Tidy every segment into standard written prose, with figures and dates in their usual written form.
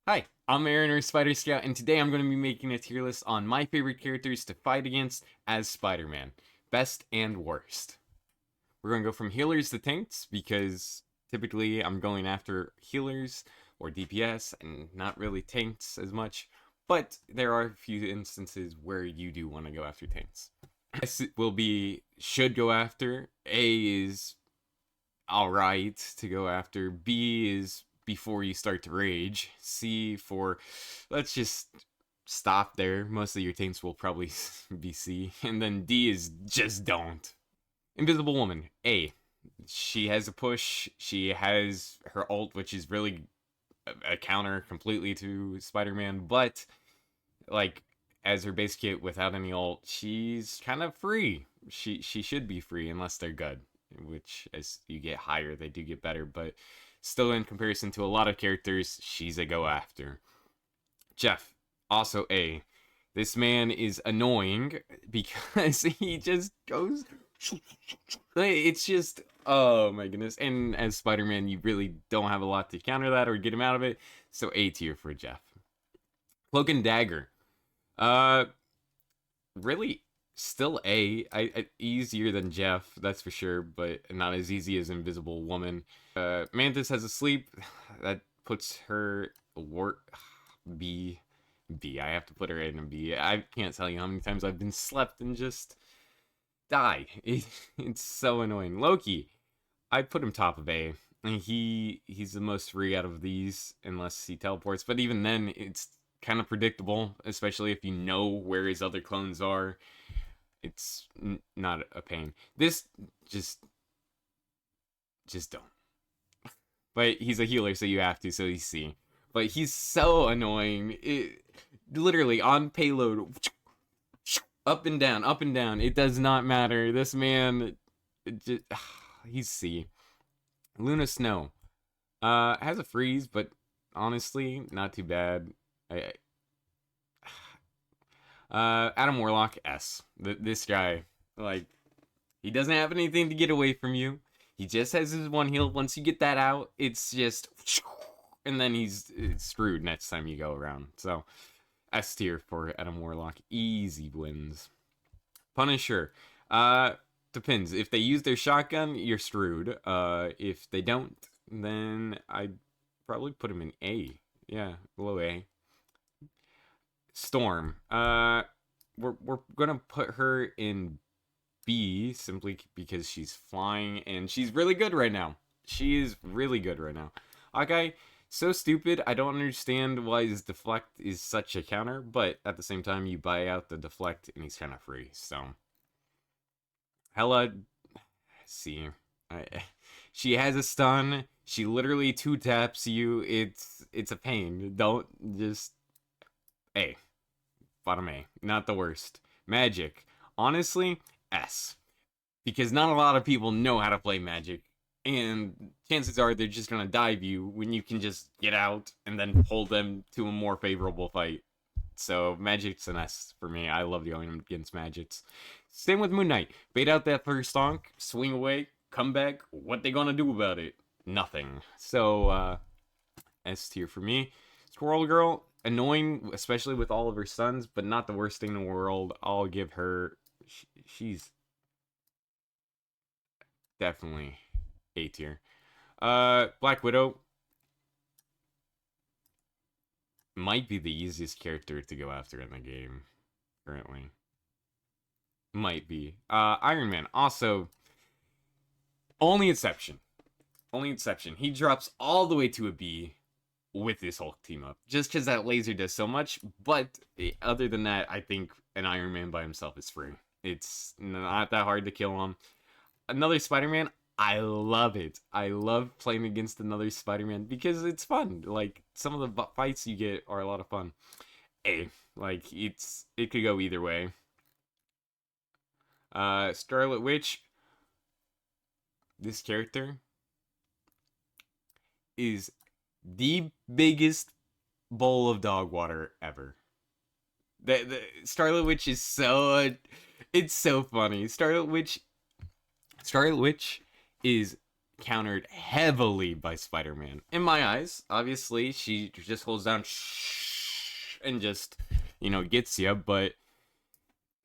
Hi, I'm Aaron or Spider Scout, and today I'm going to be making a tier list on my favorite characters to fight against as Spider-Man. Best and worst. We're going to go from healers to tanks because typically I'm going after healers or DPS and not really tanks as much, but there are a few instances where you do want to go after tanks. S will be should go after. A is alright to go after. B is before you start to rage. C for let's just stop there. Most of your tanks will probably be C. And then D is just don't. Invisible Woman. A. She has a push. She has her ult, which is really a counter completely to Spider-Man, but like as her base kit without any ult, she's kind of free. She should be free unless they're good, which as you get higher they do get better, but still in comparison to a lot of characters, she's a go after. Jeff, also A. This man is annoying because he just goes it's just oh my goodness. And as Spider-Man, you really don't have a lot to counter that or get him out of it. So A tier for Jeff. Cloak and Dagger. Uh really still easier than Jeff, that's for sure, but not as easy as Invisible Woman. Mantis has a sleep that puts her work B. I have to put her in a B. I can't tell you how many times I've been slept and just die. It's so annoying. Loki, I put him top of A. And he's the most free out of these unless he teleports, but even then it's kind of predictable, especially if you know where his other clones are. It's not a pain. This just don't. But he's a healer, so you have to. So he's C. But he's so annoying. Literally on payload, up and down, up and down. It does not matter. This man, just, he's C. Luna Snow, has a freeze, but honestly, not too bad. Adam Warlock S. This guy, like, he doesn't have anything to get away from you. He just has his one heal. Once you get that out, it's just, and then he's screwed next time you go around. So, S tier for Adam Warlock. Easy wins. Punisher. Depends. If they use their shotgun, you're screwed. If they don't, then I'd probably put him in A. Yeah, below A. Storm. We're gonna put her in B simply because she's flying and she's really good right now. She is really good right now. Okay, so stupid. I don't understand why his deflect is such a counter, but at the same time, you buy out the deflect and he's kind of free. So, Hella, see, I, she has a stun. She literally two taps you. It's a pain. Don't just A. Bottom A. Not the worst. Magic. Honestly, S. Because not a lot of people know how to play Magic. And chances are they're just gonna dive you when you can just get out and then pull them to a more favorable fight. So Magic's an S for me. I love going against Magics. Same with Moon Knight. Bait out that first stonk, swing away, come back. What they gonna do about it? Nothing. So S tier for me. Squirrel Girl, annoying, especially with all of her sons, but not the worst thing in the world. I'll give her. She's definitely A tier. Black Widow might be the easiest character to go after in the game currently. Might be. Iron Man also only exception. Only exception. He drops all the way to a B with this Hulk team up, just because that laser does so much. But other than that, I think an Iron Man by himself is free. It's not that hard to kill him. Another Spider-Man, I love it. I love playing against another Spider-Man because it's fun. Like some of the fights you get are a lot of fun. A, like it could go either way. Scarlet Witch, this character is the biggest bowl of dog water ever. The Scarlet Witch is it's so funny. Scarlet Witch is countered heavily by Spider-Man. In my eyes, obviously, she just holds down and just, gets you, but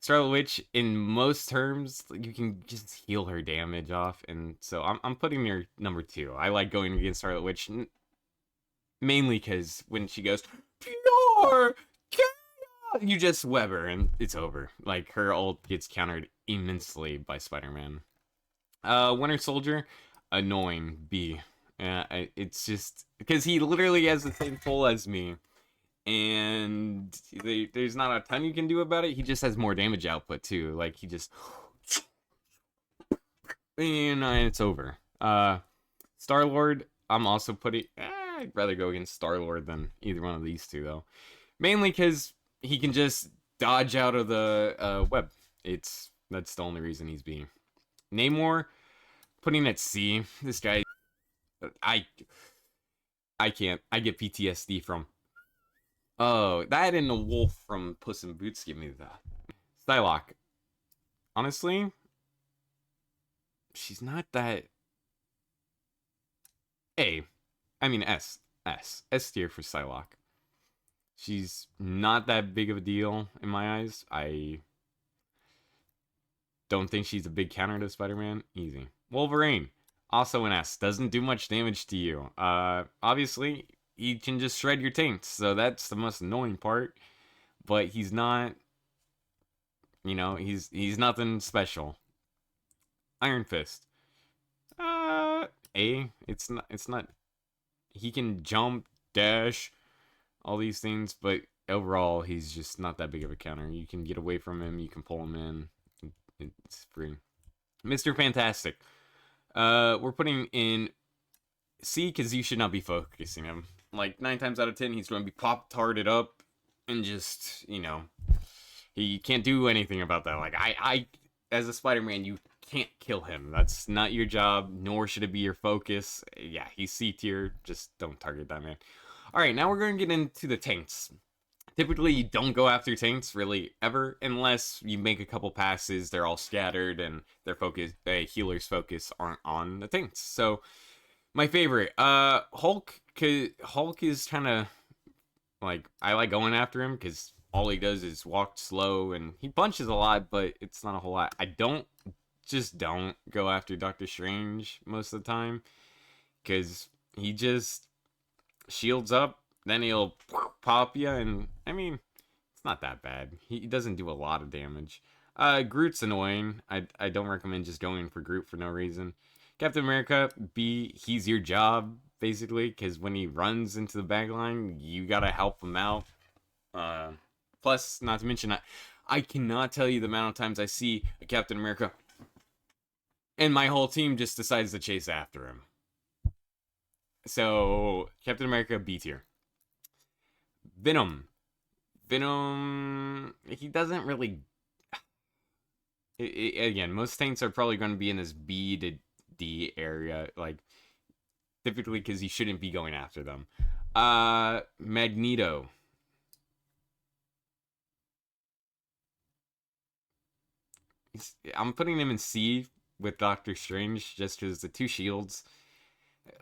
Scarlet Witch, in most terms, you can just heal her damage off, and so I'm putting her number 2. I like going against Scarlet Witch, mainly because when she goes, pure chaos, you just web her, and it's over. Like, her ult gets countered immensely by Spider-Man. Winter Soldier, annoying B. It's just because he literally has the same pull as me, and there's not a ton you can do about it. He just has more damage output too. Like, he just, and it's over. Star-Lord, I'm also putting. I'd rather go against Star-Lord than either one of these two though, mainly because he can just dodge out of the web. That's the only reason he's being. Namor, putting at C. This guy, I can't. I get PTSD from. Oh, that and the wolf from Puss in Boots give me that. Psylocke. Honestly, she's not that. S tier for Psylocke. She's not that big of a deal in my eyes. I don't think she's a big counter to Spider-Man. Easy. Wolverine, also an S. Doesn't do much damage to you. Obviously, he can just shred your tanks, so that's the most annoying part. But he's not, he's nothing special. Iron Fist. It's not. He can jump, dash, all these things, but overall, he's just not that big of a counter. You can get away from him, you can pull him in. It's free. Mr. Fantastic. We're putting in C because you should not be focusing him. Like, 9 times out of 10, he's going to be pop-tarted up and just, he can't do anything about that. Like, I as a Spider-Man, you can't kill him. That's not your job, nor should it be your focus. Yeah, he's C tier. Just don't target that man. All right, now we're going to get into the tanks. Typically, you don't go after tanks really ever unless you make a couple passes. They're all scattered and their focus, healer's focus aren't on the tanks. So, my favorite, Hulk. Hulk is kind of like, I like going after him because all he does is walk slow and he punches a lot, but it's not a whole lot. I don't go after Doctor Strange most of the time because he just shields up, then he'll pop you, and I mean, it's not that bad. He doesn't do a lot of damage. Groot's annoying. I don't recommend just going for Groot for no reason. Captain America, B, he's your job, basically, because when he runs into the back line, you gotta help him out. Plus, not to mention, I cannot tell you the amount of times I see a Captain America and my whole team just decides to chase after him. So, Captain America, B tier. Venom, he doesn't really. Again, most tanks are probably going to be in this B to D area, like, typically because you shouldn't be going after them. Magneto. I'm putting him in C with Doctor Strange just because the 2 shields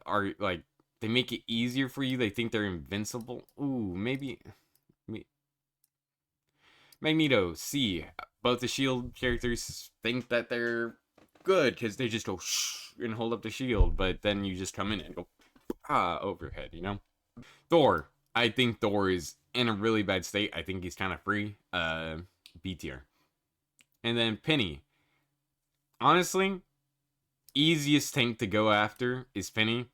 are, like, they make it easier for you. They think they're invincible. Ooh, maybe. Magneto, C. Both the shield characters think that they're good because they just go shh and hold up the shield, but then you just come in and go overhead, Thor. I think Thor is in a really bad state. I think he's kind of free. B tier. And then Penny. Honestly, easiest tank to go after is Penny.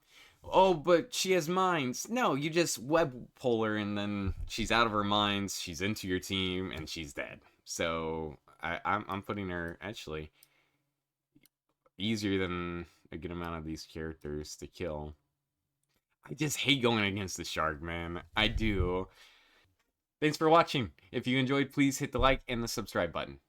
Oh, but she has mines. No, you just web pull her and then she's out of her mines. She's into your team and she's dead. So I'm putting her actually easier than a good amount of these characters to kill. I just hate going against the shark, man. I do. Thanks for watching. If you enjoyed, please hit the like and the subscribe button.